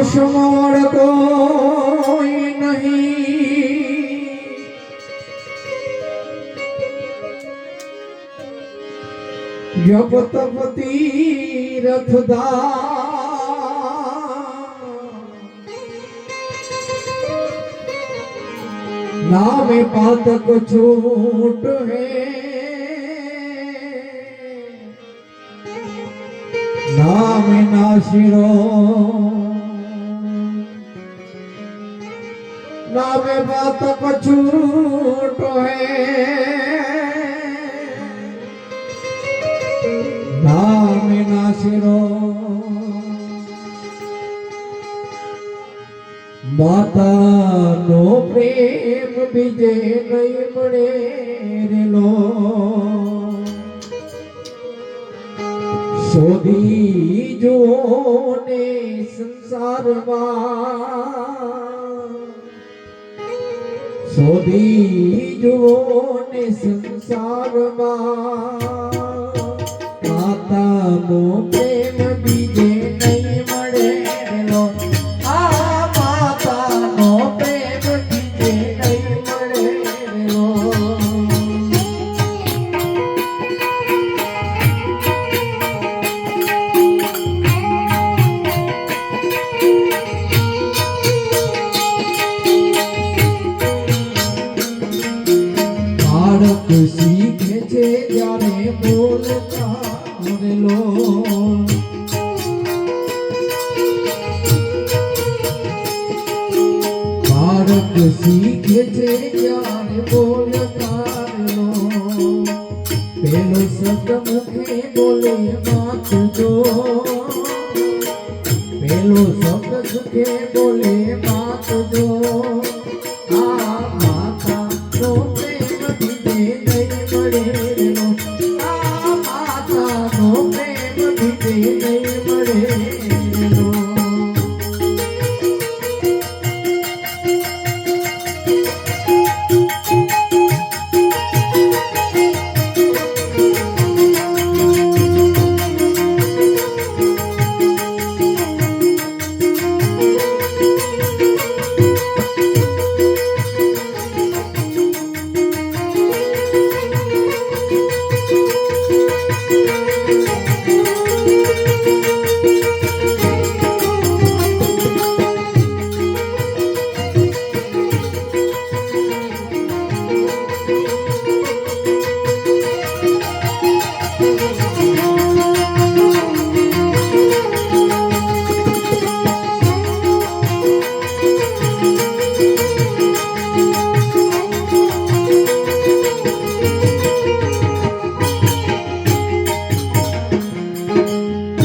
સમોળ કોઈ નહીં, જપ તપ તીર્થધામ, નામે પાતક છૂટ હે, નામે નાશિરો, नामे बात छूट है, नामे नाशिरो, माता नो प्रेम बीजे नहीं मळे रेलो, शोधी जो ने संसार शोधी जुओ ने संसार माता नो प्रेम बीजे नहीं मळे लो, आ माता नो प्रेम बीजे नहीं मळे लो। बाळक શીખે છે જ્યારે બોલતા લો, બાળક શીખે છે જ્યારે બોલતા લો, પેલો શબ્દ મુખે બોલે વાંચજો, પેલો શબ્દ સુખે બોલે વાંચજો, આ માતા નો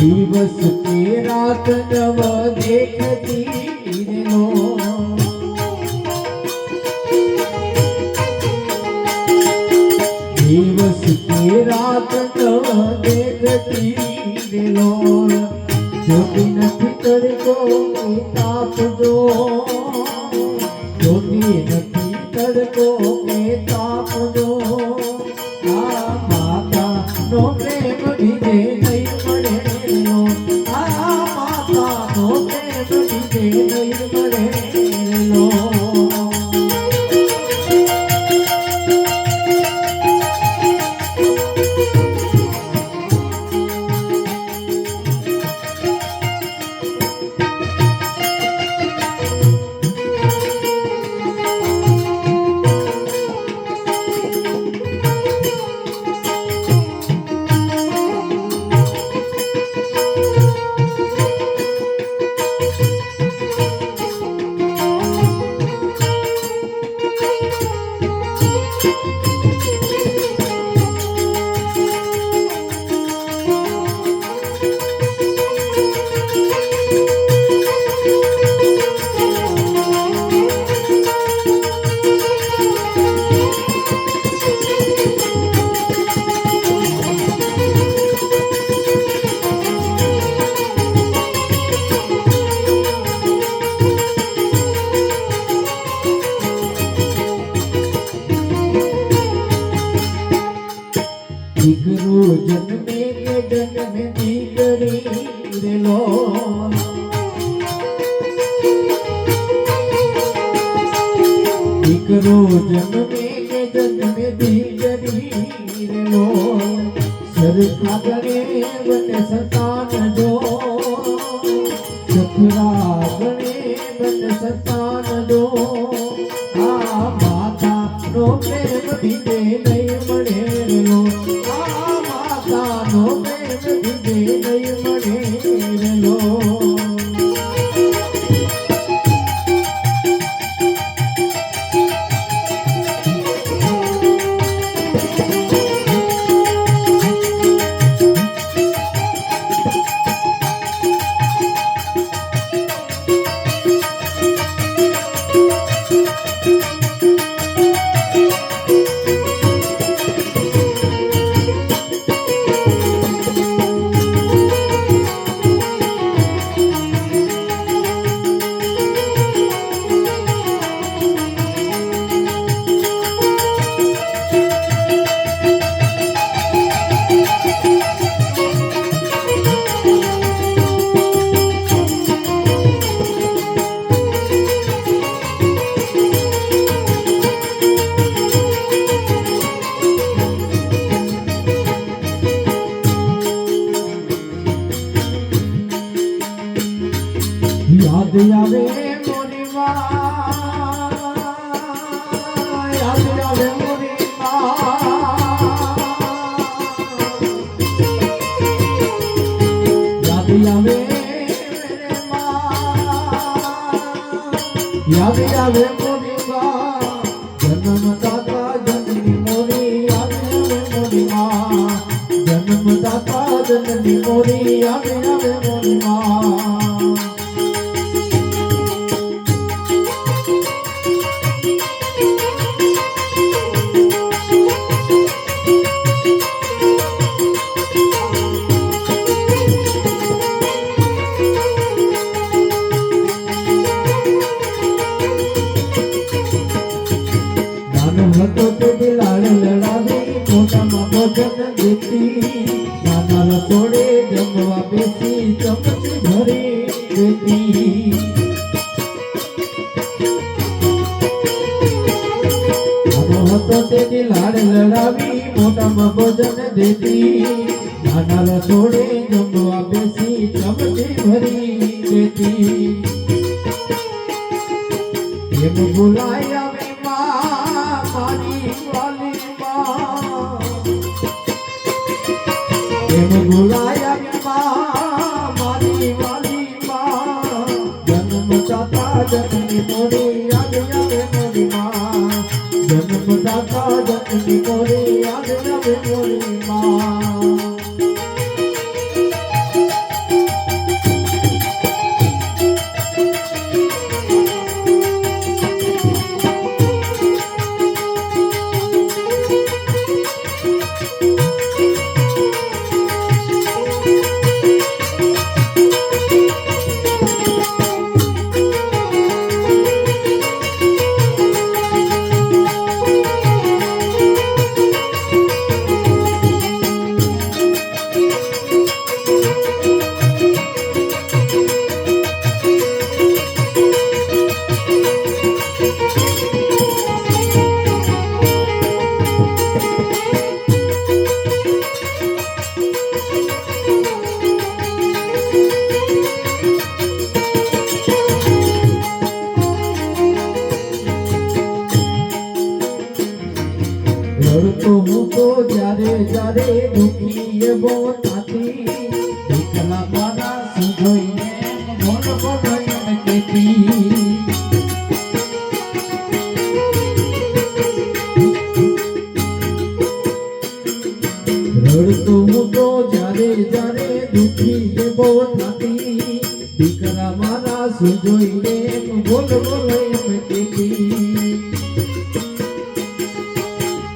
दिवस के रात नव देखती लो, दिवस के रात नव देखती लो, ज्योति નથી તડકો કે તાપ જો, જ્યોતિ નથી તડકો કે તાપ જો, આ માતા નો પ્રેમ બીજે નહીં મળે લો, આ માતા નો પ્રેમ બીજે નહીં મળે લો। દીકરો જન્મે કે જન્મે દીકરી લો સરખા ગણે બને સંતાન જો સખરા ગણે બને સંતાન જો આ માતા નો પ્રેમ દીધે નહીં મળે લો આ માતા નો પ્રેમ દીધે નહીં મળે લો યાદ આવે મોરી માં યાદ આવે મોરી માં યાદ આવે મેરે માં યાદ આવે મોરી માં જન્મદાતા જનની મોરી યાદ આવે મોરી માં જન્મદાતા જનની મોરી યાદ આવે મોરી માં હતો તે બિલાડ લડાવી મોટામાં ભોજન દેતી નાના રસોડે જમવા બેસી ચમચી ભરી દેતી નાનો હતો તે બિલાડ લડાવી મોટામાં ભોજન દેતી નાના રસોડે જમવા બેસી ચમચી ભરી દેતી એમ ભૂલાય આવી મારી વાલી માં એમ ભૂલાય આવી મારી વાલી માં જન્મદાતા જનની મોરી યાદ આવે મોરી માં જન્મદાતા જનની મોરી યાદ આવે મોરી માં રડતો હું તો જ્યારે જ્યારે દુખી એવો થાતી દીકરા મારા શું જોઈને મોન બોલાય કેતી રડતો હું તો જ્યારે જ્યારે દુખી એવો થાતી દીકરા મારા શું જોઈને બોલ બોલાય કેતી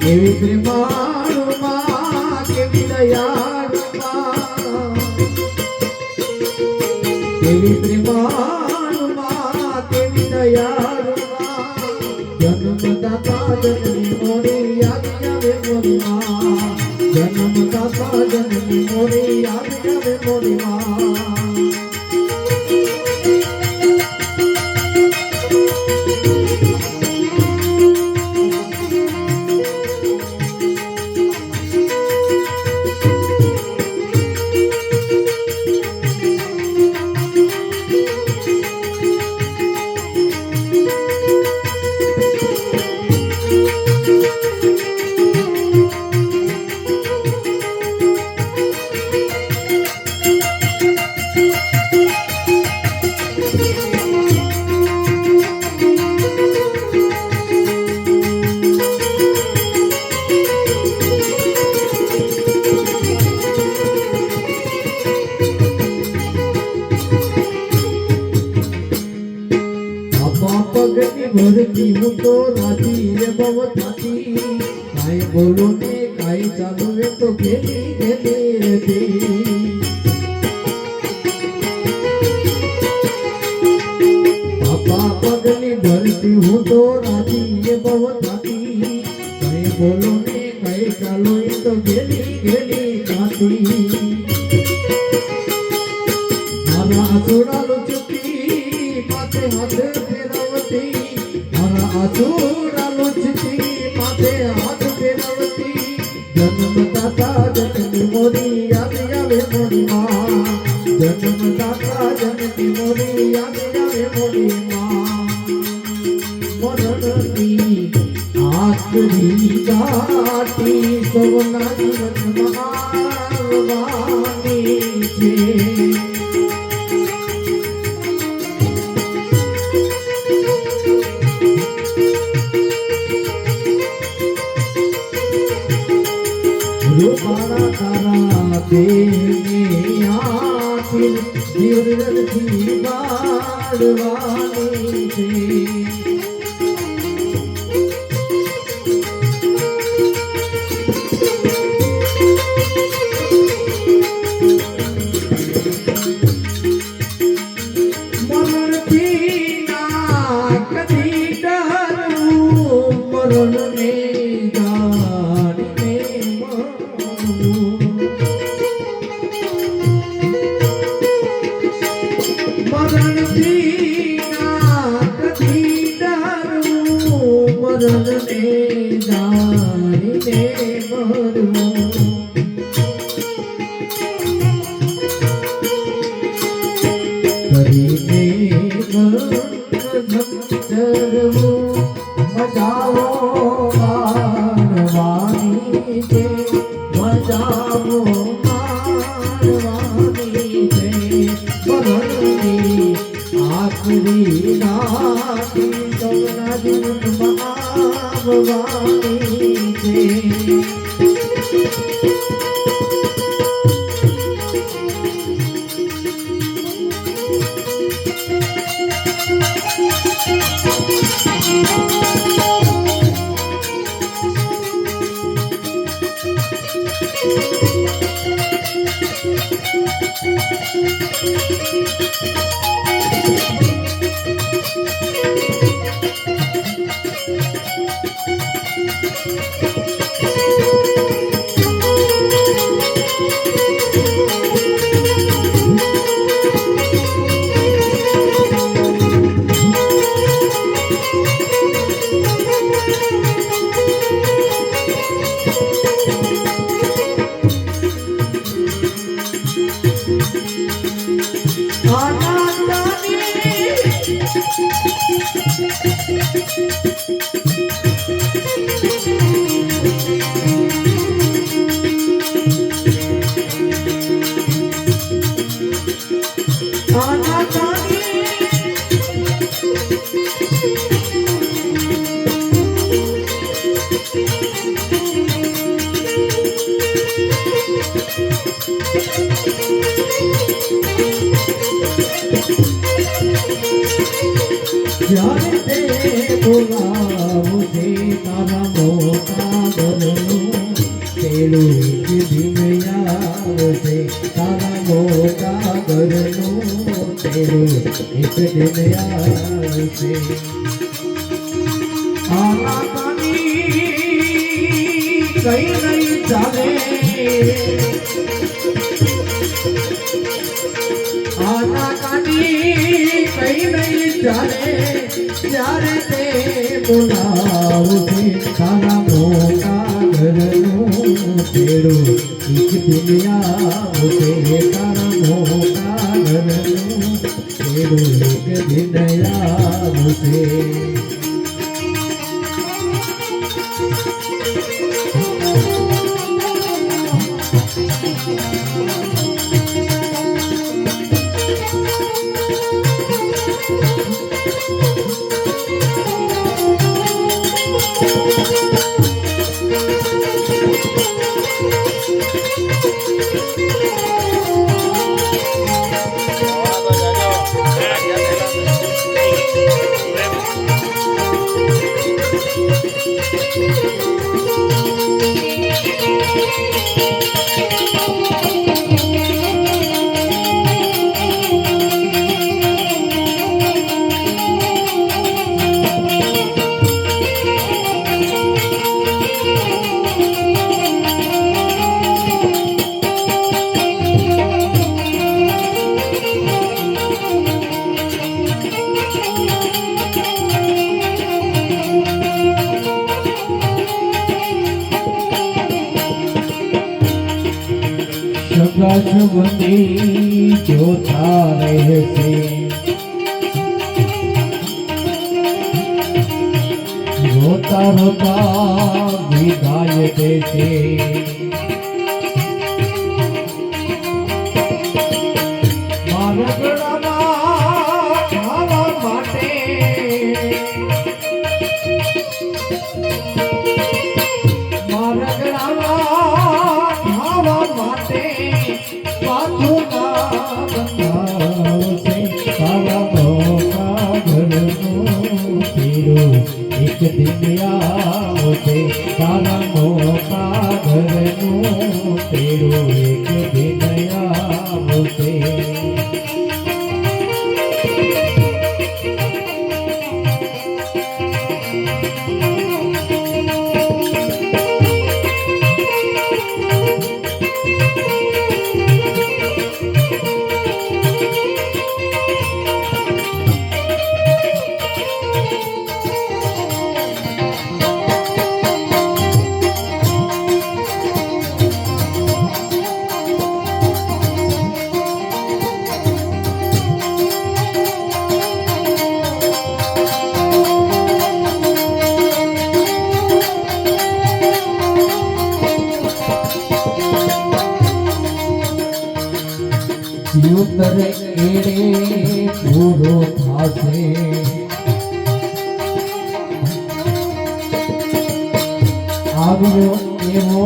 કેવી પ્રેમાળુ માં કેવી દયાળુ માં કેવી પ્રેમાળુ માં કેવી દયાળુ માં જન્મદાતા જનની મોરી યાદ આવે મોરી માં જન્મદાતા જનની મોરી યાદ આવે મોરી માં પગની ભરતી હું તો રાજી રે બહુ થાતી કાંઈ બોલો ને કાંઈ ચાલો રે તો ગેલી ગેલી રે બાપા પગની ભરતી હું તો રાજી રે બહુ થાતી કાંઈ બોલો ને કાંઈ ચાલો એ તો ગેલી ગેલી થાતી મારા આસુડાલો ચૂકી માથે હાથ आसुरा लुचती माथे हाथ फेरवती जन्मदाता जननी मोरी याद आवे मोरी मां जन्मदाता जननी मोरी याद आवे मोरी मां मरणनी आखरी गाती सवना जीवन मारवानी छे रूपारा तारा देने आखिर जीवन थी बाड़वानी छे मरण थी ना कदी डरूं मरण ने मरण दीना कदी डरूं मरण ने जाने मरूं करीने चरवूं मजाओ मारवानी छे मजाओ मारवानी छे आखरी नाती सवना जीवन आववानी छे જ્યારે તે બોલાવશે તારા મોટા ઘરનું પેલું એક દિન આવશે તારા મોટા ઘરનું પેલું એક દિન આવશે આનાની કઈ નહીં ચાલે આનાની કઈ નહીં ચાલે ત્યારે તે બોલાવશે તારા મોટા ઘરનું તેડું એક દિન આવશે તારા મોટા ઘરનું તેડું એક દિન આવશે સગાસુગંધી જોતા રહેશે રોતા રોતા વિદાય દેશે મારા ગળામાં ખાવા માટે મારા ગળામાં ખાવા માટે પાછું ના બંધાવશે તારા મોટા ઘરનું પીરું એક દિન આવશે તારા મોટા ઘરનું પીરું એક દિન આવશે જીવતરે એડે પૂરો થાશે આવ્યો એવો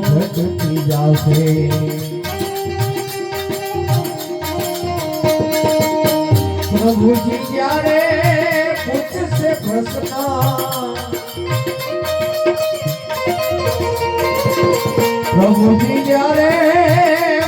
ઝટકી જાશે પ્રભુજી જ્યારે પૂછશે પ્રશ્ન પ્રભુજી જ્યારે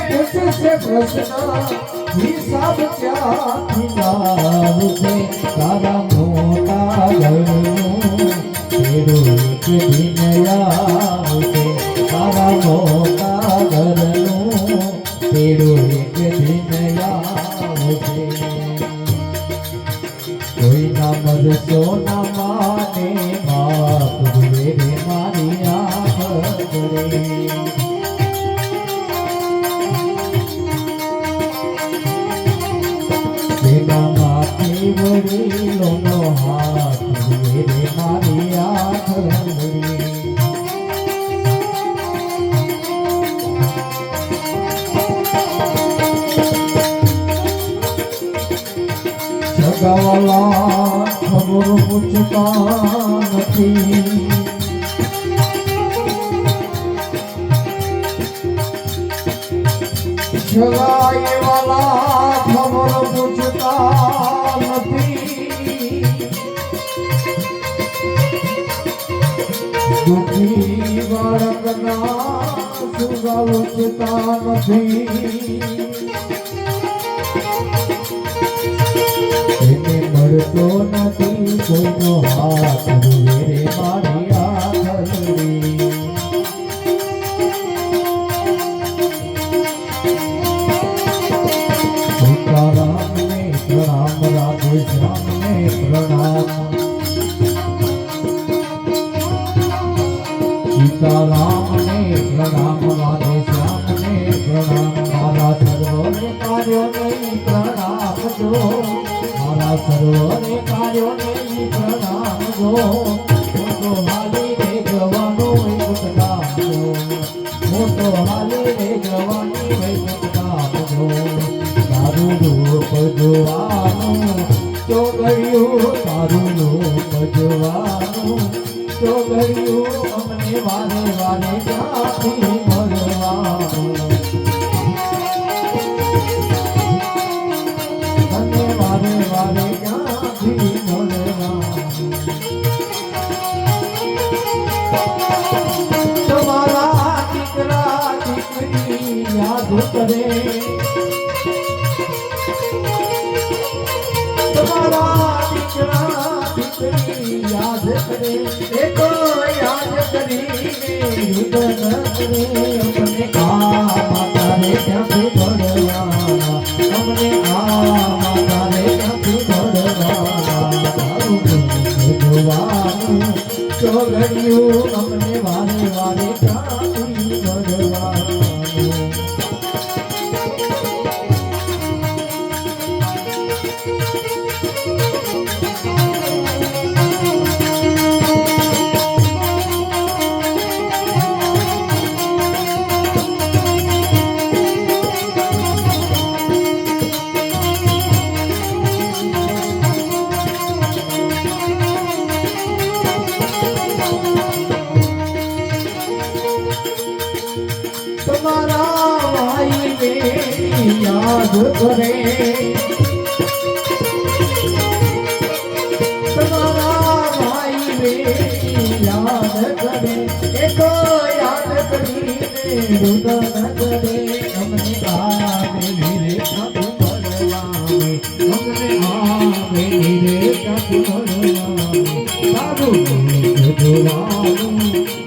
પૂછશે પ્રશ્ન હિસાબ ક્યાંથી લાવશે તારા મોટા ઘરનું તેરું એક દિન આવશે તારા મોટા ઘરનું તેરું એક દિન આવશે કોઈ ના મરશો ના માને બાપ રે મારી આંખ રે વડીલોનો હાથ રે મારી આંખ રંગડી સગાવાલા ખબર પૂછતા નથી સગાઈ વાલા ખબર પૂછતા નથી દુઃખી બાળકના સુગા પૂછતા નથી એને મળતો નથી કોઈનો હાથ રે મારી આંખડી સીતારામ ને પ્રણામ રાધે શ્યામ ને પ્રણામ સીતારામ ને પ્રણામ રાધે શ્યામ ને પ્રણામ મારા સર્વને કાર્યોને પ્રણામ જો મારા સર્વને કાર્યોને પ્રણામ જો મોટો હાલી રે જવાનો એક કામ જો મોટો હાલી રે જવાની એક કામ જો તારું રૂપ જોવાનું ચોગડિયું તારું લોક જોવાનું ચોગડિયું અમને વારે વારે ક્યાંથી મળવાનું અને વારે વારે ક્યાંથી મળવાનું તમારા દીકરા દીકરી યાદ કરે તમારા દીકરા દીકરી યાદ કરે એ તો યાદ કરીને રુદન કરે અમને આ માતાને ક્યાંથી મળવાના અમને આ માતાને ક્યાંથી મળવાના તારું જોવાનું ચોગડિયું અમને વારે વારે ક્યાંથી મળવાનું તમારા ભાઈ બેની યાદ કરે તમારા ભાઈ બેની યાદ કરે એ તો યાદ કરીને રુદન કરે અમને આવે રે ક્યાંથી મળવાને અમને આવે રે ક્યાંથી મળવાને તારું જોવાનું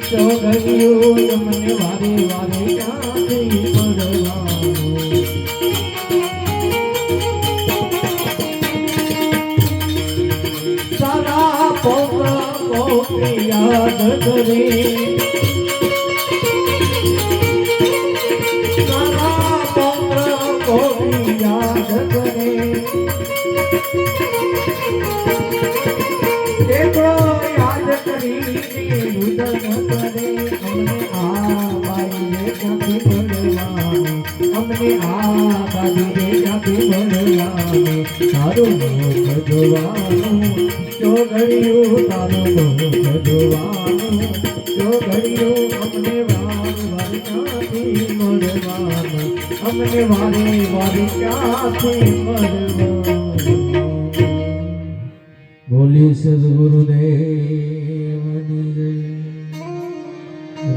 ચોગડિયું અમને વારે વારે ક્યાંથી મળવાનું તારા પૌત્ર પૌત્રી યાદ કરે તારા પૌત્ર પૌત્રી યાદ કરે દેખો યાદ કરીને રુદન કરે અમને આ બાઈને ક્યાંથી મળવાનું અમને આ બાજુને ક્યાંથી મળવાનું તારું લોક જોવાનું ચોગડિયું તારું લોક જોવાનું ચોગડિયું અમને વાર વાર ક્યાંથી મળવાનું અમને વારે વારે ક્યાંથી મળવાનું બોલી સદગુરુદેવની જય